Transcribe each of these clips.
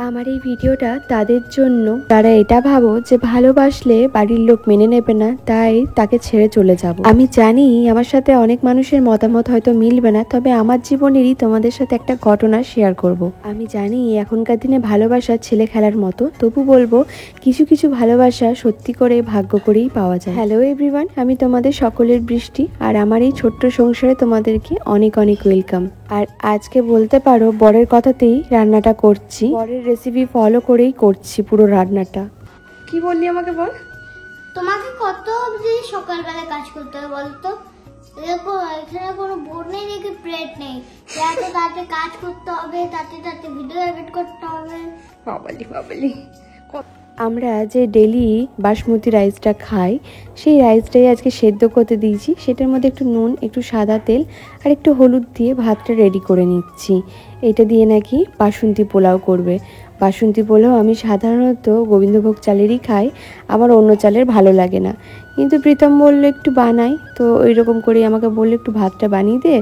আমার এই ভিডিওটা তাদের জন্য যারা এটা ভাবো যে ভালোবাসলে বাড়ির লোক মেনে নেবে না, তাই তাকে ছেড়ে চলে যাব। আমি জানি আমার সাথে অনেক মানুষের মতামত হয়তো মিলবে না, তবে আমার জীবনেরই তোমাদের সাথে একটা ঘটনা শেয়ার করব। আমি জানি এখনকার দিনে ভালোবাসা ছেলে খেলার মতো, তবু বলবো কিছু কিছু ভালোবাসা সত্যি করে ভাগ্য করেই পাওয়া যায়। হ্যালো এভরিওয়ান, আমি তোমাদের সকলের বৃষ্টি, আর আমার এই ছোট্ট সংসারে তোমাদেরকে অনেক অনেক ওয়েলকাম। আর আজকে বলতে পারো বরের কথাতেই রান্নাটা করছি, বরের রেসিপি ফলো করেই করছি পুরো রান্নাটা। কি বললি আমাকে বল। তোমাকে কত অবধি সকালবেলা কাজ করতে হবে বলতো? দেখো এখানে কোনো বোর্ড নেই নাকি প্লেট নেই, এত তাতে কাজ করতে হবে, তাতে তাতে ভিডিও এডিট করতে হবে। বাবালি আমরা যে ডেলি বাসমতি রাইসটা খাই, সেই রাইসটাই আজকে সেদ্ধ করতে দিয়েছি। সেটার মধ্যে একটু নুন, একটু সাদা তেল আর একটু হলুদ দিয়ে ভাতটা রেডি করে নিচ্ছি। এটা দিয়ে নাকি বাসন্তী পোলাও করবে। বাসন্তী পোলাও আমি সাধারণত গোবিন্দভোগ চালেরই খাই, আমার অন্য চালের ভালো লাগে না। কিন্তু প্রীতম বললো একটু বানাই, তো ওই রকম করেই আমাকে বললো একটু ভাতটা বানিয়ে দে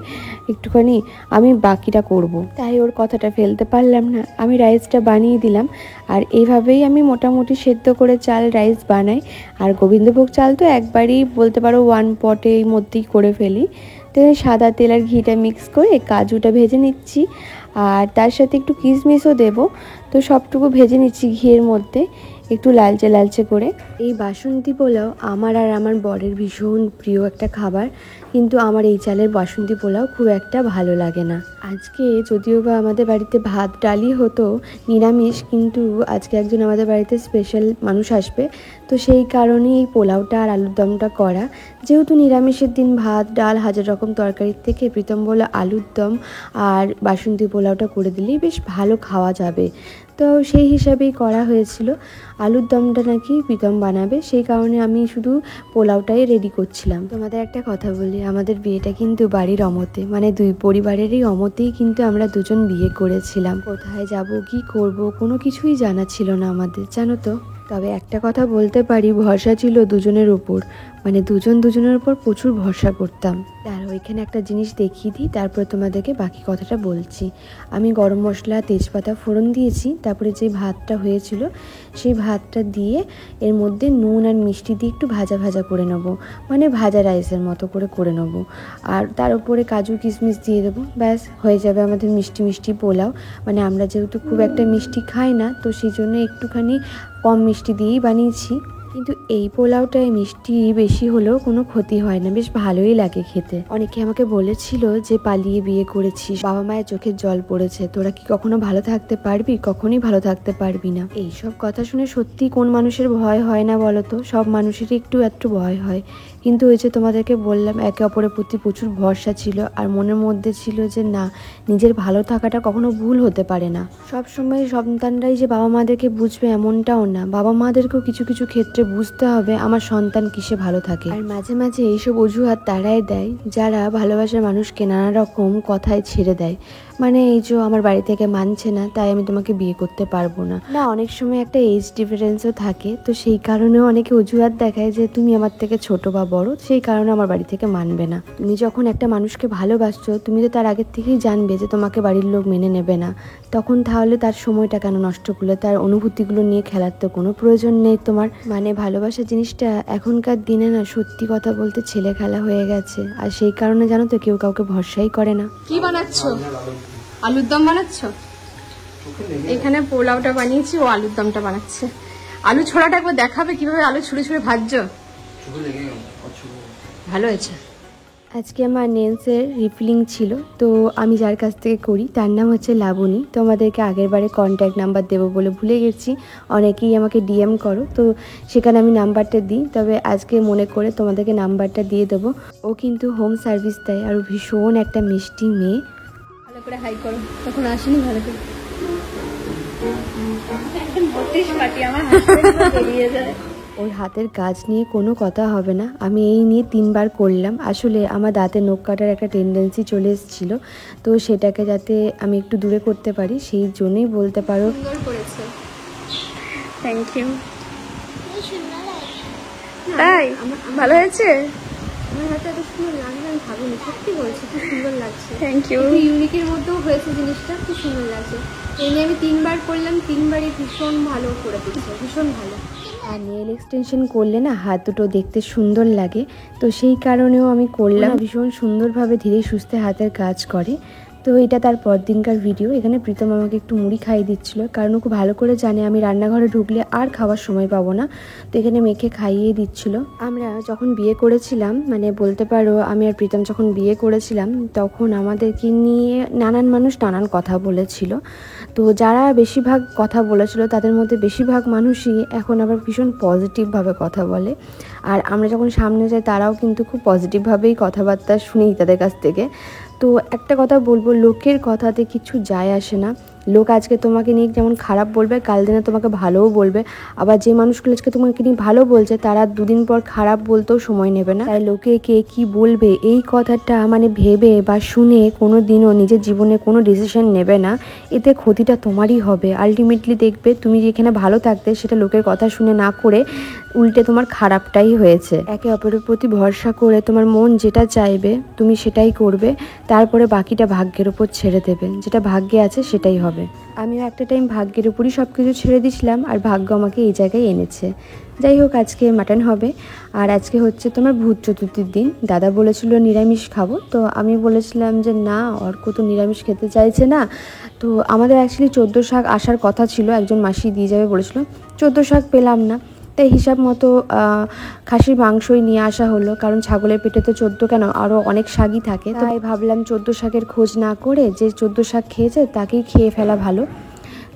একটুখানি, আমি বাকিটা করব। তাই ওর কথাটা ফেলতে পারলাম না, আমি রাইসটা বানিয়ে দিলাম। আর এইভাবেই আমি মোটামুটি সেদ্ধ করে চাল রাইস বানাই। আর গোবিন্দভোগ চাল তো একবারই বলতে পারো 1 পটের মধ্যেই করে ফেলি। তো সাদা তেল আর ঘিটা মিক্স করে কাজুটা ভেজে নিচ্ছি, আর তার সাথে একটু কিশমিশও দেবো। তো সবটুকু ভেজে নিচ্ছি ঘিয়ের মধ্যে একটু লালচে লালচে করে। এই বাসন্তী পোলাও আমার আর আমার বরের ভীষণ প্রিয় একটা খাবার, কিন্তু আমার এই চালের বাসন্তী পোলাও খুব একটা ভালো লাগে না। আজকে যদিও বা আমাদের বাড়িতে ভাত ডালই হতো নিরামিষ, কিন্তু আজকে একজন আমাদের বাড়িতে স্পেশাল মানুষ আসবে, তো সেই কারণেই এই পোলাওটা আর আলুর দমটা করা। যেহেতু নিরামিষের দিন ভাত ডাল হাজার রকম তরকারির থেকে প্রীতম বলে আলুর দম আর বাসন্তী পোলাওটা করে দিলেই বেশ ভালো খাওয়া যাবে, তো সেই হিসাবেই করা হয়েছিল। আলুর দমটা নাকি প্রীতম বানাবে, সেই কারণে আমি শুধু পোলাওটাই রেডি করছিলাম। তোমাদের একটা কথা বলি, আমাদের বিয়েটা কিন্তু বাড়ির অমতে, মানে দুই পরিবারেরই অমতেই কিন্তু আমরা দুজন বিয়ে করেছিলাম। কোথায় যাব কি করব কোনো কিছুই জানা ছিল না আমাদের, জানো তো। তবে একটা কথা বলতে পারি, ভরসা ছিল দুজনের উপর, মানে দুজন দুজনের উপর প্রচুর ভরসা করতাম। আর ওইখানে একটা জিনিস দেখিয়ে দিই, তারপরে তোমাদেরকে বাকি কথাটা বলছি। আমি গরম মশলা তেজপাতা ফোড়ন দিয়েছি, তারপরে যে ভাতটা হয়েছিল সেই ভাতটা দিয়ে এর মধ্যে নুন আর মিষ্টি দিয়ে একটু ভাজা ভাজা করে নেবো, মানে ভাজা রাইসের মতো করে নেবো। আর তার উপরে কাজু কিশমিশ দিয়ে দেবো, ব্যাস হয়ে যাবে আমাদের মিষ্টি মিষ্টি পোলাও। মানে আমরা যেহেতু খুব একটা মিষ্টি খাই না, তো সেই জন্য একটুখানি কম মিষ্টি দিয়েই বানিয়েছি। কিন্তু এই পোলাওটায় মিষ্টি বেশি হলেও কোনো ক্ষতি হয় না, বেশ ভালোই লাগে খেতে। অনেকে আমাকে বলেছিল যে পালিয়ে বিয়ে করেছিস, বাবা মায়ের চোখের জল পড়েছে, তোরা কি কখনো ভালো থাকতে পারবি? কখনোই ভালো থাকতে পারবি না। এইসব কথা শুনে সত্যি কোন মানুষের ভয় হয় না বলো তো? সব মানুষেরই একটু একটু ভয় হয়, কিন্তু ওই যে তোমাদেরকে বললাম একে অপরের প্রতি প্রচুর ভরসা ছিল, আর মনের মধ্যে ছিল যে না, নিজের ভালো থাকাটা কখনো ভুল হতে পারে না। সব সময় সন্তানরাই যে বাবা মাদেরকে বুঝবে এমনটাও না, বাবা মাদেরকেও কিছু কিছু ক্ষেত্রে বুঝতে হবে আমার সন্তান কিসে ভালো থাকে। আর মাঝে মাঝে এইসব অজুহাত তারাই দেয় যারা ভালোবাসার মানুষকে নানা রকম কথায় ছেড়ে দেয়, মানে এই যে আমার বাড়ি থেকে মানছে না তাই আমি তোমাকে বিয়ে করতে পারবো না। অনেক সময় একটা এজ ডিফারেন্সও থাকে, তো সেই কারণেও অনেকে অজুহাত দেখায় যে তুমি আমার থেকে ছোট বা বড়, সেই কারণে আমার বাড়ি থেকে মানবে না। তুমি যখন একটা মানুষকে ভালোবাসছো, তুমি তো তার আগের থেকেই জানবে যে তোমাকে বাড়ির লোক মেনে নেবে না, তখন তাহলে তার সময়টা কেন নষ্ট করলে? তার অনুভূতিগুলো নিয়ে খেলার তো কোনো প্রয়োজন নেই তোমার। মানে ভালোবাসা জিনিসটা এখনকার দিনে না, সত্যি কথা বলতে ছেলে খেলা হয়ে গেছে, আর সেই কারণে জানো তো কেউ কাউকে ভরসাই করে না। কি বানাচ্ছো? আলুর দম বানাচ্ছো? এখানে পোলাওটা বানিয়েছি, ও আলুর দমটা বানাচ্ছে। আলু ছোড়াটা একবার দেখাবে কিভাবে আলু ছুঁড়ে ছুঁড়ে ভাজছো? ভালো হয়েছে। আজকে আমার নেলসের রিফিলিং ছিল, তো আমি যার কাছ থেকে করি তার নাম হচ্ছে লাবণী। তো আমাদেরকে আগের বারে কন্ট্যাক্ট নাম্বার দেবো বলে ভুলে গেছি, অনেকেই আমাকে ডিএম করো, তো সেখানে আমি নাম্বারটা দিই, তবে আজকে মনে করে তোমাদেরকে নাম্বারটা দিয়ে দেবো। ও কিন্তু হোম সার্ভিস দেয়, আর ভীষণ একটা মিষ্টি মেয়ে। ভালো করে হাই করো, তখন আসেনি ভালো করে। ওর হাতের কাজ নিয়ে কোনো কথা হবে না, আমি এই নিয়ে 3 বার করলাম। আসলে আমার দাঁতে নখ কাটার একটা টেন্ডেন্সি চলে এসেছিলো, তো সেটাকে যাতে আমি একটু দূরে করতে পারি সেই জন্যই বলতে পারো। সুন্দর করেছে, থ্যাংক ইউ। তাই ভালো হয়েছে? আমার হাতে এত সুন্দর লাগবে আমি ভাবিনি, সত্যি বলছি খুব সুন্দর লাগছে। Thank you. একটু ইউনিকের মধ্যেও হয়েছে জিনিসটা, খুব সুন্দর লাগছে। এই নিয়ে আমি 3বার করলাম, 3বারই ভীষণ ভালো করে দিচ্ছে, ভীষণ ভালো। আর নেল এক্সটেনশন করলে না হাত দুটো দেখতে সুন্দর লাগে, তো সেই কারণেও আমি করলাম। ভীষণ সুন্দরভাবে ধীরে সুস্থে হাতের কাজ করে। তো এটা তার পরদিনকার ভিডিও। এখানে প্রীতম আমাকে একটু মুড়ি খাইয়ে দিচ্ছিল, কারণ ও খুব ভালো করে জানে আমি রান্নাঘরে ঢুকলে আর খাওয়ার সময় পাবো না, তো এখানে মেখে খাইয়ে দিচ্ছিল। আমরা যখন বিয়ে করেছিলাম, মানে বলতে পারো আমি আর প্রীতম যখন বিয়ে করেছিলাম, তখন আমাদেরকে নিয়ে নানান মানুষ নানান কথা বলেছিল। তো যারা বেশিরভাগ কথা বলেছিল তাদের মধ্যে বেশিরভাগ মানুষই এখন আবার ভীষণ পজিটিভভাবে কথা বলে। আর আমরা যখন সামনে যাই তারাও কিন্তু খুব পজিটিভভাবেই কথাবার্তা শুনি তাদের কাছ থেকে। তো একটা কথা বলবো, লোকের কথাতে কিছু যায় আসে না। লোক আজকে তোমাকে নিয়ে যেমন খারাপ বলবে, কাল দিনে তোমাকে ভালোও বলবে। আবার যে মানুষগুলো আজকে তোমাকে নিয়ে ভালো বলছে তারা দুদিন পর খারাপ বলতেও সময় নেবে না। তাই লোকে কে কি বলবে এই কথাটা মানে ভেবে বা শুনে কোনো দিনও নিজের জীবনে কোনো ডিসিশন নেবে না, এতে ক্ষতিটা তোমারই হবে। আলটিমেটলি দেখবে তুমি যেখানে ভালো থাকতে সেটা লোকের কথা শুনে না করে উল্টে তোমার খারাপটাই হয়েছে। একে অপরের প্রতি ভরসা করে তোমার মন যেটা চাইবে তুমি সেটাই করবে, তারপরে বাকিটা ভাগ্যের উপর ছেড়ে দেবে। যেটা ভাগ্যে আছে সেটাই হবে। আমিও একটা টাইম ভাগ্যের উপরই সব কিছু ছেড়ে দিয়েছিলাম, আর ভাগ্য আমাকে এই জায়গায় এনেছে। যাই হোক, আজকে মাটন হবে। আর আজকে হচ্ছে তোমার ভূত চতুর্থীর দিন। দাদা বলেছিল নিরামিষ খাবো, তো আমি বলেছিলাম যে না, অর্ক তো নিরামিষ খেতে চাইছে না। তো আমাদের অ্যাকচুয়ালি 14 শাক আসার কথা ছিল, একজন মাসি দিয়ে যাবে বলেছিল। 14 শাক পেলাম না, তাই হিসাব মতো খাসির মাংসই নিয়ে আসা হলো, কারণ ছাগলের পেটে তো 14 কেন আরও অনেক শাকই থাকে। তাই ভাবলাম 14 শাকের খোঁজ না করে যে 14 শাক খেয়েছে তাকেই খেয়ে ফেলা ভালো।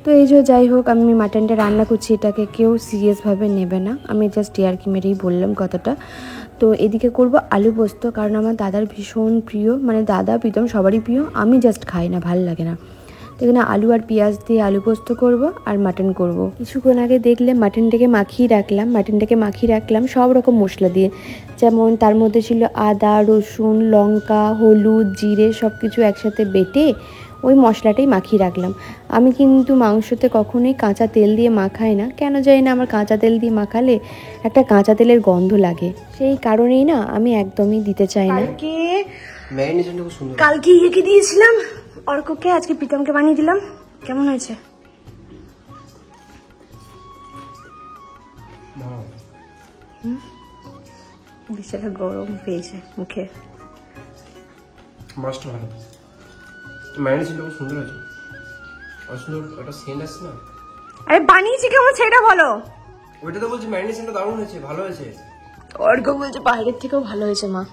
তো এই যে যাই হোক, আমি মাটনটা রান্না করছি, এটাকে কেউ সিরিয়াসভাবে নেবে না, আমি জাস্ট ইয়ার্কি মেরেই বললাম কথাটা। তো এদিকে করব আলু পোস্ত, কারণ আমার দাদার ভীষণ প্রিয়, মানে দাদা প্রীতম সবারই প্রিয়, আমি জাস্ট খাই না, ভাল লাগে না। তো এখানে আলু আর পেঁয়াজ দিয়ে আলু পোস্ত করব আর মাটন করব। কিছুক্ষণ আগে দেখলে মাটনটাকে মাখিয়ে রাখলাম সব রকম মশলা দিয়ে, যেমন তার মধ্যে ছিল আদা, রসুন, লঙ্কা, হলুদ, জিরে সব কিছু একসাথে বেটে ওই মশলাটাই মাখিয়ে রাখলাম। আমি কিন্তু মাংসতে কখনোই কাঁচা তেল দিয়ে মাখাই না, কেন জানি না আমার কাঁচা তেল দিয়ে মাখালে একটা কাঁচা তেলের গন্ধ লাগে, সেই কারণেই না আমি একদমই দিতে চাই না। কালকে ইয়েকে দিয়েছিলাম অর্ককে, আজকে প্রীতমকে বানিয়ে দিলাম। কেমন হয়েছে? বিশাল গরম পেয়েছে মুখে। মাছটা ভালো, ম্যারিনেশনটা খুব সুন্দর হয়েছে। আর সুন্দর একটা সেন্ট আসছে না। আরে বানিয়েছি কেমন সেটা বলো। ওইটা তো বলছি ম্যারিনেশনটা দারুণ হয়েছে, ভালো হয়েছে। অর্ক বলছে বাইরের থেকেও ভালো হয়েছে মা।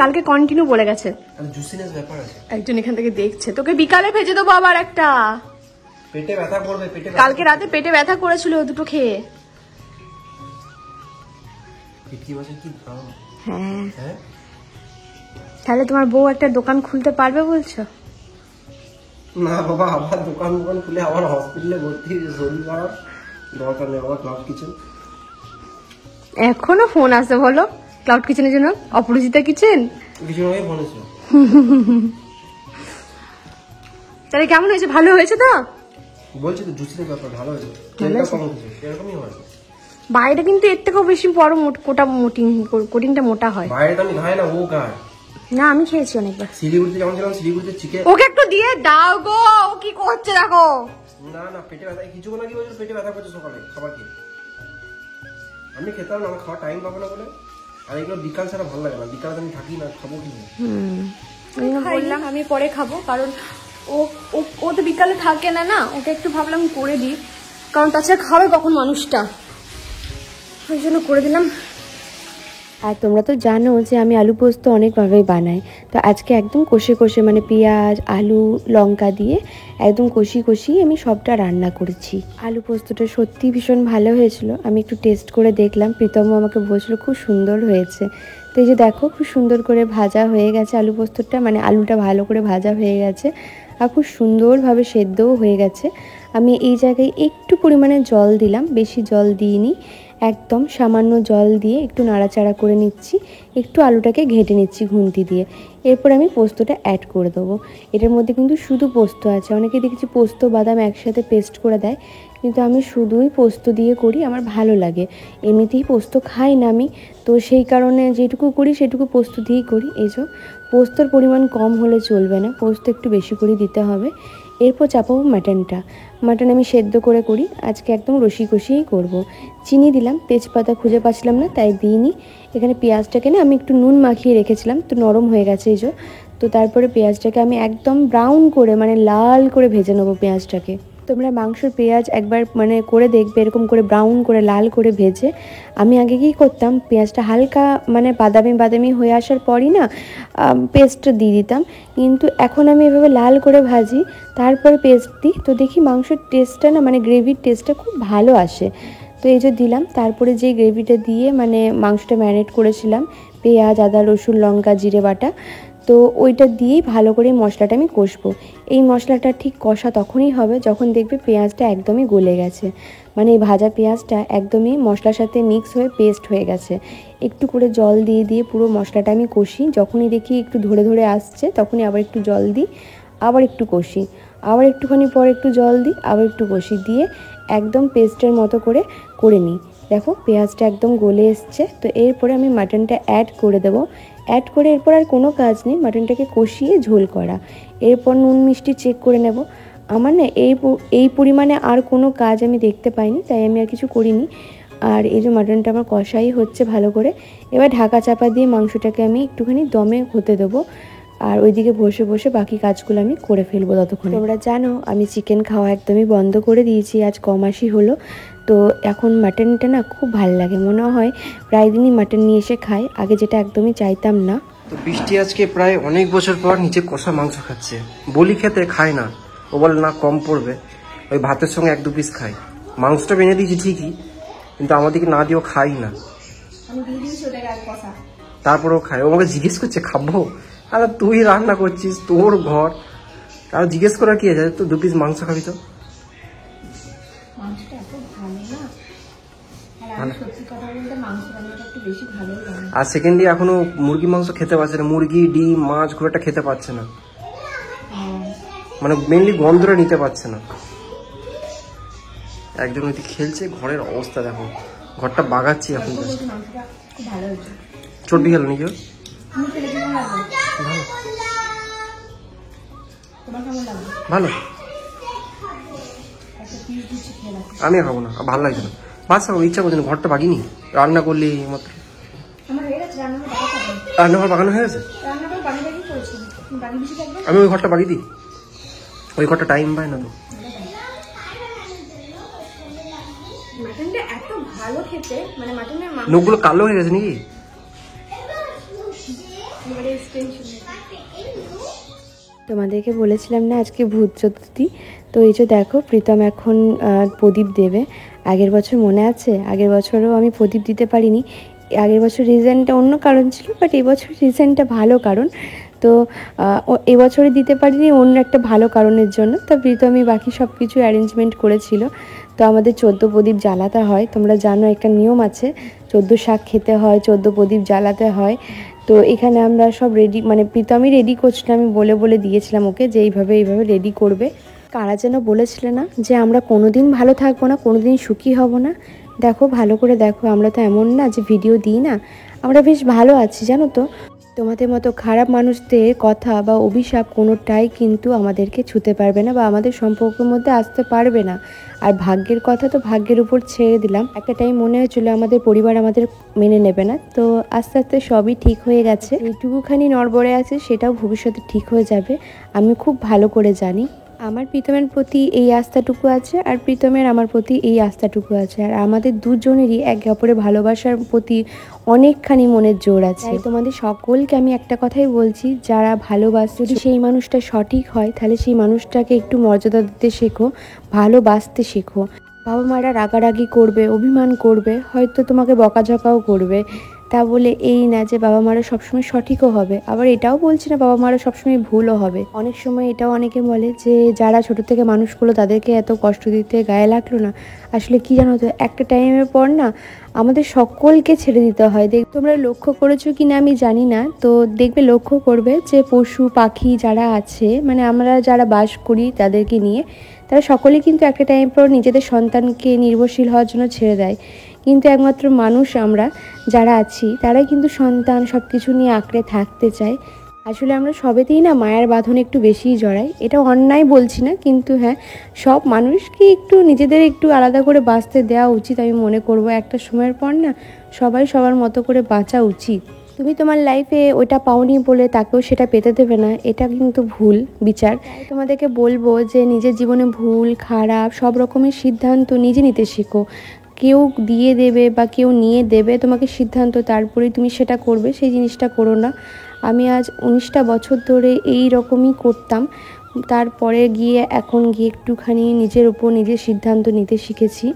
কালকে কন্টিনিউ বলে গেছে। আর জুসিনেস ব্যাপার আছে। একজন এখান থেকে দেখছে, তোকে বিকালে ভেজে দেবো আবার একটা। পেটে ব্যথা করবে, পেটে কালকে রাতে পেটে ব্যথা করেছিল দুটো খেয়ে। ভেটকি মাছের কি দাম! হ্যাঁ, হ্যাঁ, তাহলে তোমার বউ একটা দোকান খুলতে পারবে বলছো? না বাবা, আবার দোকান খুলে আবার হসপিটালে ভর্তি, শরীর খারাপ, দরকার নেই আবার ক্লাউড কিচেন। এখনো ফোন আসে বলো ক্লাউড কিচেনের জন্য? অপরিচিতা কিচেন কিছু নয়, ফোন এসে। তাহলে কেমন হয়েছে? ভালো হয়েছে তো? বলছি তো জুসিনেস ব্যাপার ভালো হয়েছে, তেলটা কম হয়েছে, এরকমই হয়। বাইরে কিন্তু এর থেকেও বেশি বড় কোটিংটা মোটা হয়। বাইরে তো আমি খাই না, ও খায়। না, আমি খেয়েছি অনেকবার। শিলিগুড়িতে যেমন ছিলাম, শিলিগুড়িতে চিকেন। ওকে একটু দিয়ে দাও গো, ও কি করছে দেখো। না না, পেটে ব্যথা, কিছুক্ষণ আগে বলছিল পেটে ব্যথা করছে সকালে খাবার খেয়ে। আমি খেতাম না, আমার খাওয়ার টাইম পাবো না বলে। আর এগুলো বিকাল ছাড়া ভালো লাগে না, বিকালে আমি থাকি না, খাবো কি না। বললাম আমি পরে খাবো, কারণ ও তো বিকালে থাকে না, না ওকে একটু ভাবলাম করে দিই, কারণ তাছাড়া খাবে কখন মানুষটা, ওই জন্য করে দিলাম। আর তোমরা তো জানো যে আমি আলু পোস্ত অনেকভাবেই বানাই, তো আজকে একদম কষে মানে পেঁয়াজ, আলু, লঙ্কা দিয়ে একদম কষিয়ে আমি সবটা রান্না করেছি। আলু পোস্তটা সত্যি ভীষণ ভালো হয়েছিল, আমি একটু টেস্ট করে দেখলাম, প্রীতম আমাকে বলছিল খুব সুন্দর হয়েছে। তো এই যে দেখো খুব সুন্দর করে ভাজা হয়ে গেছে আলু পোস্তটা, মানে আলুটা ভালো করে ভাজা হয়ে গেছে আর খুব সুন্দরভাবে সেদ্ধও হয়ে গেছে। আমি এই জায়গায় একটু পরিমাণে জল দিলাম, বেশি জল দিইনি, একদম সামান্য জল দিয়ে একটু নাড়াচাড়া করে নিচ্ছি, একটু আলুটাকে ঘেটে নিচ্ছি খুন্তি দিয়ে। এরপর আমি পোস্তটা অ্যাড করে দেবো। এটার মধ্যে কিন্তু শুধু পোস্ত আছে, অনেকে দেখেছি পোস্ত বাদাম একসাথে পেস্ট করে দেয়, কিন্তু আমি শুধুই পোস্ত দিয়ে করি, আমার ভালো লাগে। এমনিতেই পোস্ত খাই না আমি, তো সেই কারণে যেটুকু করি সেটুকু পোস্ত দিয়েই করি। এই যে পোস্তর পরিমাণ কম হলে চলবে না, পোস্ত একটু বেশি করে দিতে হবে। এরপর চাপাবো মাটন আমি সেদ্ধ করে করি, আজকে একদম রসি কষিয়েই করবো। চিনি দিলাম, তেজপাতা খুঁজে পাচ্ছিলাম না তাই দিইনি। এখানে পেঁয়াজটাকে না আমি একটু নুন মাখিয়ে রেখেছিলাম, তো নরম হয়ে গেছে এই যে। তো তারপরে পেঁয়াজটাকে আমি একদম ব্রাউন করে মানে লাল করে ভেজে নেবো পেঁয়াজটাকে। তোমরা মাংসর পেঁয়াজ একবার মানে করে দেখবে, এরকম করে ব্রাউন করে লাল করে ভেজে। আমি আগে কী করতাম, পেঁয়াজটা হালকা মানে বাদামি হয়ে আসার পরই না পেস্টটা দিয়ে দিতাম, কিন্তু এখন আমি এভাবে লাল করে ভাজি তারপরে পেস্ট দিই, তো দেখি মাংসের টেস্টটা না মানে গ্রেভির টেস্টটা খুব ভালো আসে। তো এই যে দিলাম, তারপরে যে গ্রেভিটা দিয়ে মানে মাংসটা ম্যারিনেট করেছিলাম, পেঁয়াজ আদা রসুন লঙ্কা জিরে বাটা, তো ওইটা দিয়েই ভালো করে মশলাটা আমি কষবো। এই মশলাটা ঠিক কষা তখনই হবে যখন দেখবে পেঁয়াজটা একদমই গলে গেছে, মানে এই ভাজা পেঁয়াজটা একদমই মশলার সাথে মিক্স হয়ে পেস্ট হয়ে গেছে। একটু করে জল দিয়ে দিয়ে পুরো মশলাটা আমি কষি, যখনই দেখি একটু ধরে ধরে আসছে তখনই আবার একটু জল দিই, আবার একটু কষি, আবার একটুখানি পর একটু জল দিই, আবার একটু কষি, দিয়ে একদম পেস্টের মতো করে নিই। দেখো পেঁয়াজটা একদম গলে এসছে। তো এরপরে আমি মাটনটা অ্যাড করে দেবো। অ্যাড করে এরপর আর কোনো কাজ নেই, মাটনটাকে কষিয়ে ঝোল করা। এরপর নুন মিষ্টি চেক করে নেব। আমার না এই পরিমাণে আর কোনো কাজ আমি দেখতে পাইনি, তাই আমি আর কিছু করিনি। আর এই যে মাটনটা আমার কষাই হচ্ছে ভালো করে। এবার ঢাকা চাপা দিয়ে মাংসটাকে আমি একটুখানি দমে হতে দেবো, আর ওইদিকে বসে বসে বাকি কাজগুলো আমি করে ফেলবো ততক্ষণ। তোমরা জানো আমি চিকেন খাওয়া একদমই বন্ধ করে দিয়েছি, আজ কমাসই হলো। তো এখন মাটনটা না খুব ভালো লাগে, মনে হয় প্রায় দিনই মাটন নিয়ে এসে খাই, আগে যেটা একদমই চাইতাম না। তো বৃষ্টি আজকে প্রায় অনেক বছর পর নিচে কষা মাংস খাচ্ছে। বলি খেতে খায় না, ও বলে না কম পড়বে, ওই ভাতের সঙ্গে 1-2 পিস খাই। মাংসটা বেঁধে দিয়েছি ঠিকই, কিন্তু আমাদেরকে না দিয়েও খাই না, তারপরেও খায়। ও আমাকে জিজ্ঞেস করছে খাবো, আরে তুই রান্না করছিস, তোর ঘর, আর জিজ্ঞেস করার কি আছে, তো 2 পিস মাংস খাবি তো। আর সেকেন্ডলি এখনো মুরগি মাংস খেতে পারছে না, মুরগি ডিম মাছ খুব একটা খেতে পারছে না, মানে মেনলি গন্ধটা নিতে পারছে না। একজন ওইদিকে খেলছে, ঘরের অবস্থা দেখো, ঘরটা বাগাচ্ছি এখন। চর্বি গেল নাকি ভালো, আমি খাবো না, ভালো লাগছে না, বাচ্চা ইচ্ছা করছে না, ঘরটা বাগিনি, রান্না করলি মাত্র। রান্নাঘর বাগানো হয়ে গেছে, আমি ওই ঘরটা বাগিয়ে দিই, ওই ঘরটা টাইম পায় না তো। নখগুলো কালো হয়ে গেছে নাকি? তোমাদেরকে বলেছিলাম না আজকে ভূত চতুর্থী, তো এই যে দেখো প্রীতম এখন প্রদীপ দেবে। আগের বছর মনে আছে, আগের বছরও আমি প্রদীপ দিতে পারিনি, আগের বছর রিজনটা অন্য কারণ ছিল, বাট এবছর রিজনটা ভালো কারণ। তো এবছরে দিতে পারিনি অন্য একটা ভালো কারণের জন্য। তো প্রীতমই বাকি সব কিছু অ্যারেঞ্জমেন্ট করেছিল। তো আমাদের 14 প্রদীপ জ্বালাতে হয়, তোমরা জানো একটা নিয়ম আছে, 14 শাক খেতে হয়, 14 প্রদীপ জ্বালাতে হয়। তো এখানে আমরা সব রেডি, মানে প্রীতমই রেডি করছিল, আমি বলে দিয়েছিলাম ওকে যে এইভাবে রেডি করবে। কারা যেন বলেছিল না যে আমরা কোনোদিন ভালো থাকবো না, কোনোদিন সুখী হব না। দেখো ভালো করে দেখো, আমরা তো এমন না যে ভিডিও দিই না, আমরা বেশ ভালো আছি জানো তো। তোমাদের মতো খারাপ মানুষদের কথা বা অভিশাপ কোনোটাই কিন্তু আমাদেরকে ছুতে পারবে না বা আমাদের সম্পর্কের মধ্যে আসতে পারবে না। আর ভাগ্যের কথা তো ভাগ্যের উপর ছেড়ে দিলাম। একটা টাইম মনে হয়েছিল আমাদের পরিবার আমাদের মেনে নেবে না, তো আস্তে আস্তে সবই ঠিক হয়ে গেছে। এইটুকুখানি নড়বড়ে আছে, সেটাও ভবিষ্যতে ঠিক হয়ে যাবে, আমি খুব ভালো করে জানি। আমার প্রীতমের প্রতি এই আস্থাটুকু আছে, আর প্রীতমের আমার প্রতি এই আস্থাটুকু আছে, আর আমাদের দুজনেরই একে অপরের ভালোবাসার প্রতি অনেকখানি মনের জোর আছে। তোমাদের সকলকে আমি একটা কথাই বলছি, যারা ভালোবাসে, যদি সেই মানুষটা সঠিক হয় তাহলে সেই মানুষটাকে একটু মর্যাদা দিতে শেখো, ভালোবাসতে শেখো। বাবা মারা রাগারাগি করবে, অভিমান করবে, হয়তো তোমাকে বকাঝকাও করবে, তা বলে এই না যে বাবা মারা সবসময় সঠিকও হবে, আবার এটাও বলছি না বাবা মারা সবসময় ভুলও হবে। অনেক সময় এটাও অনেকে বলে যে যারা ছোট থেকে মানুষ করলো তাদেরকে এত কষ্ট দিতে গায়ে লাগলো না। আসলে কি জানো তো, একটা টাইমের পর না আমাদের সকলকে ছেড়ে দিতে হয়। তোমরা লক্ষ্য করেছো কি না আমি জানি না, তো দেখবে লক্ষ্য করবে যে পশু পাখি যারা আছে, মানে আমরা যারা বাস করি তাদেরকে নিয়ে, তারা সকলেই কিন্তু একটা টাইম পর নিজেদের সন্তানকে নির্ভরশীল হওয়ার জন্য ছেড়ে দেয়। কিন্তু একমাত্র মানুষ আমরা যারা আছি তারাই কিন্তু সন্তান সব কিছু নিয়ে আঁকড়ে থাকতে চায়। আসলে আমরা সবেতেই না মায়ের বাঁধনে একটু বেশিই জড়াই। এটা অন্যায় বলছি না, কিন্তু হ্যাঁ, সব মানুষকে একটু নিজেদের একটু আলাদা করে বাঁচতে দেওয়া উচিত আমি মনে করব। একটা সময়ের পর না সবাই সবার মতো করে বাঁচা উচিত। তুমি তোমার লাইফে ওইটা পাওনি বলে তাকেও সেটা পেতে দেবে না, এটা কিন্তু ভুল বিচার। তোমাদেরকে বলবো যে নিজের জীবনে ভুল খারাপ সব রকমের সিদ্ধান্ত নিজে নিতে শেখো। কেউ দিয়ে দেবে বা কেউ নিয়ে দেবে তোমাকে সিদ্ধান্ত, তারপরেই তুমি সেটা করবে, সেই জিনিসটা করো না। আমি আজ 19টা বছর ধরে এই রকমই করতাম, তারপরে গিয়ে এখন গিয়ে একটুখানি নিজের উপর নিজের সিদ্ধান্ত নিতে শিখেছি।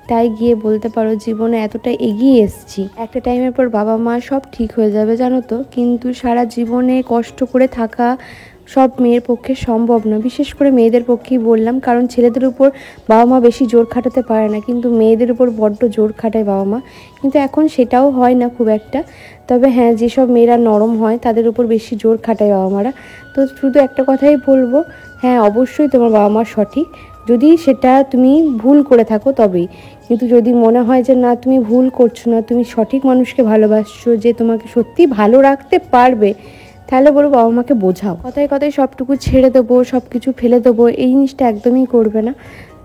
তাই গিয়ে বলতে পারো জীবনে এতটা এগিয়ে এসেছি। একটা টাইমের পর বাবা মা সব ঠিক হয়ে যাবে জানো তো, কিন্তু সারা জীবনে কষ্ট করে থাকা সব মেয়ের পক্ষে সম্ভব না। বিশেষ করে মেয়েদের পক্ষেই বললাম, কারণ ছেলেদের উপর বাবা মা বেশি জোর খাটাতে পারে না, কিন্তু মেয়েদের উপর বড্ড জোর খাটায় বাবা মা। কিন্তু এখন সেটাও হয় না খুব একটা। তবে হ্যাঁ, যেসব মেয়েরা নরম হয় তাদের উপর বেশি জোর খাটায় বাবা মারা। তো শুধু একটা কথাই বলবো, হ্যাঁ অবশ্যই তোমার বাবা মা সঠিক, যদি সেটা তুমি ভুল করে থাকো তবেই। কিন্তু যদি মনে হয় যে না তুমি ভুল করছো না, তুমি সঠিক মানুষকে ভালোবাসছো, যে তোমাকে সত্যি ভালো রাখতে পারবে, তাহলে বলো বাবা মাকে বোঝাও। কথায় কথায় সবটুকু ছেড়ে দেবো, সব কিছু ফেলে দেবো, এই জিনিসটা একদমই করবে না।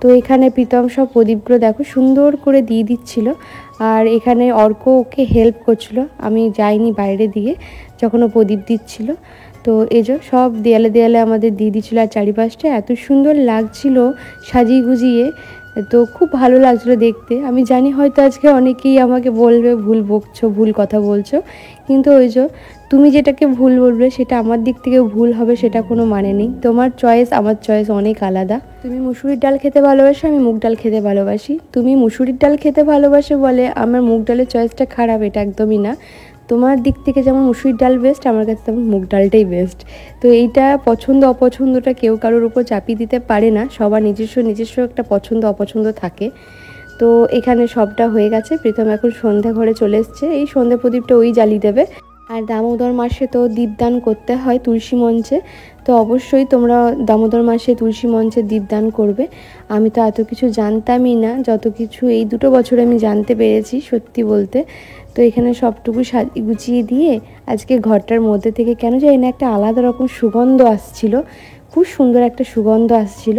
তো এখানে প্রীতম সব প্রদীপগুলো দেখো সুন্দর করে দিয়ে দিচ্ছিল, আর এখানে অর্ক ওকে হেল্প করছিল। আমি যাইনি বাইরে দিয়ে যখন ও প্রদীপ দিচ্ছিল। তো এই যে সব দেয়ালে দেয়ালে আমাদের দিয়ে দিচ্ছিল, আর চারিপাশটা এত সুন্দর লাগছিল সাজিয়ে গুজিয়ে, তো খুব ভালো লাগছিলো দেখতে। আমি জানি হয়তো আজকে অনেকেই আমাকে বলবে ভুল বকছো, ভুল কথা বলছো, কিন্তু ওই যে তুমি যেটাকে ভুল বলবে সেটা আমার দিক থেকেও ভুল হবে, সেটা কোনো মানে নেই। তোমার চয়েস আমার চয়েস অনেক আলাদা। তুমি মুসুরির ডাল খেতে ভালোবাসো, আমি মুগ ডাল খেতে ভালোবাসি। তুমি মুসুরির ডাল খেতে ভালোবাসো বলে আমার মুগ ডালের চয়েসটা খারাপ, এটা একদমই না। তোমার দিক থেকে যেমন মুসুরির ডাল বেস্ট, আমার কাছে তেমন মুগ ডালটাই বেস্ট। তো এইটা পছন্দ অপছন্দটা কেউ কারোর উপর চাপিয়ে দিতে পারে না, সবার নিজস্ব একটা পছন্দ অপছন্দ থাকে। তো এখানে সবটা হয়ে গেছে। প্রীতম এখন সন্ধ্যা ঘরে চলে এসছে, এই সন্ধ্যা প্রদীপটা ওই জ্বালিয়ে দেবে। আর দামোদর মাসে তো দীপদান করতে হয় তুলসী মঞ্চে, তো অবশ্যই তোমরা দামোদর মাসে তুলসী মঞ্চে দীপদান করবে। আমি তো এত কিছু জানতামই না, যত কিছু এই 2 বছরে আমি জানতে পেরেছি সত্যি বলতে। তো এখানে সবটুকু সাজিয়ে গুছিয়ে দিয়ে আজকে ঘরটার মধ্যে থেকে কেন জানি না একটা আলাদা রকম সুগন্ধ আসছিল, খুব সুন্দর একটা সুগন্ধ আসছিল।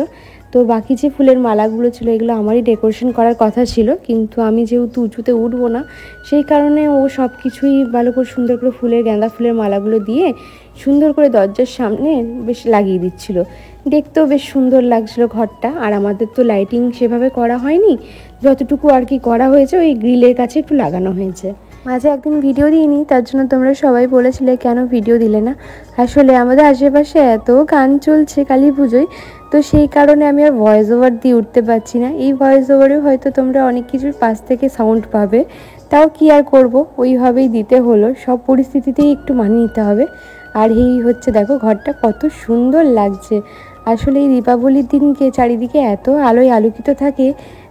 তো বাকি যে ফুলের মালাগুলো ছিল এগুলো আমারই ডেকোরেশন করার কথা ছিল, কিন্তু আমি যেহেতু উঁচুতে উঠবো না সেই কারণে ও সব কিছুই ভালো করে সুন্দর করে ফুলের গাঁদা ফুলের মালাগুলো দিয়ে সুন্দর করে দরজার সামনে বেশ লাগিয়ে দিচ্ছিল। দেখতেও বেশ সুন্দর লাগছিল ঘরটা। আর আমাদের তো লাইটিং সেভাবে করা হয়নি, যতটুকু আর কি করা হয়েছে ওই গ্রিলের কাছে একটু লাগানো হয়েছে। মাঝে একদিন ভিডিও দিইনি, তার জন্য তোমরা সবাই বলেছিলে কেন ভিডিও দিলে না। আসলে আমাদের আশেপাশে এত গান চলছে কালী পুজোয়, তো সেই কারণে আমি আর ভয়েস ওভার দিয়ে উঠতে পারছি না। এই ভয়েস ওভারেও হয়তো তোমরা অনেক কিছুর পাশ থেকে সাউন্ড পাবে, তাও কি আর করব, ওইভাবেই দিতে হলো। সব পরিস্থিতিতেই একটু মানিয়ে নিতে হবে। আর এই হচ্ছে দেখো ঘরটা কত সুন্দর লাগছে। আসলে এই দীপাবলির দিনকে চারিদিকে এত আলোয় আলোকিত থাকে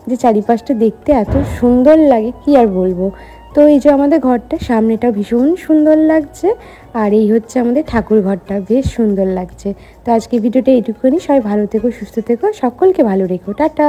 যে চারিপাশটা দেখতে এত সুন্দর লাগে, কি আর বলবো। তো এই যে আমাদের ঘরটা সামনেটা ভীষণ সুন্দর লাগছে, আর এই হচ্ছে আমাদের ঠাকুর ঘরটা, বেশ সুন্দর লাগছে। তো আজকে ভিডিওটা এইটুকুনি। সবাই ভালো থেকো, সুস্থ থেকো, সকলকে ভালো রেখো, টাটা।